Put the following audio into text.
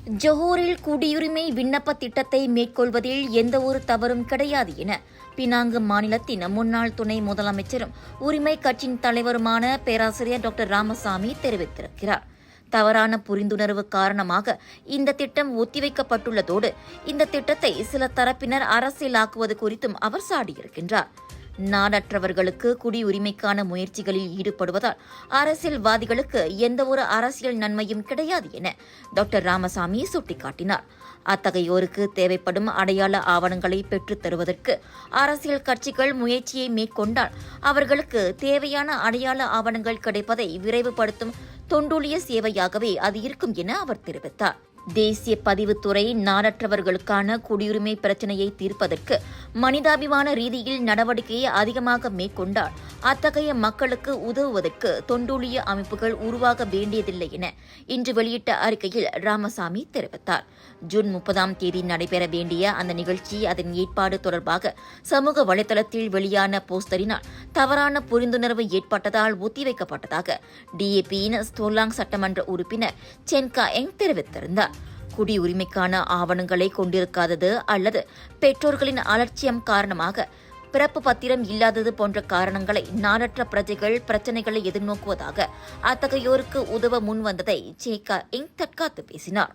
ஜொஹூரில் குடியுரிமை விண்ணப்ப திட்டத்தை மேற்கொள்வதில் எந்தவொரு தவறும் கிடையாது என பினாங்கு மாநிலத்தின் முன்னாள் துணை முதலமைச்சரும் உரிமை கட்சியின் தலைவருமான பேராசிரியர் டாக்டர் ராமசாமி தெரிவித்திருக்கிறார். தவறான புரிந்துணர்வு காரணமாக இந்த திட்டம் ஒத்திவைக்கப்பட்டுள்ளதோடு இந்த திட்டத்தை சில தரப்பினர் அரசியலாக்குவது குறித்தும் அவர் சாடியிருக்கின்றார். நாடற்றவர்களுக்கு குடியுரிமைக்கான முயற்சிகளில் ஈடுபடுவதால் அரசியல்வாதிகளுக்கு எந்தவொரு அரசியல் நன்மையும் கிடையாது என டாக்டர் ராமசாமி சுட்டிக்காட்டினார். அத்தகையோருக்கு தேவைப்படும் அடையாள ஆவணங்களை பெற்றுத் தருவதற்கு அரசியல் கட்சிகள் முயற்சியை மேற்கொண்டால் அவர்களுக்கு தேவையான அடையாள ஆவணங்கள் கிடைப்பதை விரைவுபடுத்தும் தொண்டுலிய சேவையாகவே அது இருக்கும் என அவர் தெரிவித்தார். தேசிய பதிவுத்துறை நாடற்றவர்களுக்கான குடியுரிமை பிரச்சினையை தீர்ப்பதற்கு மனிதாபிமான ரீதியில் நடவடிக்கையை அதிகமாக மேற்கொண்டால் அத்தகைய மக்களுக்கு உதவுவதற்கு தொண்டுலிய அமைப்புகள் உருவாக வேண்டியதில்லை என இன்று வெளியிட்ட அறிக்கையில் ராமசாமி தெரிவித்தார். ஜூன் 30 நடைபெற வேண்டிய அந்த நிகழ்ச்சி அதன் ஏற்பாடு தொடர்பாக சமூக வலைதளத்தில் வெளியான போஸ்டரினால் தவறான புரிந்துணர்வு ஏற்பட்டதால் ஒத்திவைக்கப்பட்டதாக டிஏபியின் ஸ்டோலாங் சட்டமன்ற உறுப்பினர் சென்கா எங் தெரிவித்திருந்தார். குடியுரிமைக்கான ஆவணங்களை கொண்டிருக்காதது அல்லது பெற்றோர்களின் அலட்சியம் காரணமாக பிறப்பு பத்திரம் இல்லாதது போன்ற காரணங்களை நாடற்ற பிரஜைகள் பிரச்சினைகளை எதிர்நோக்குவதாக அத்தகையோருக்கு உதவ முன்வந்ததை சேகா இங் தற்காத்து பேசினார்.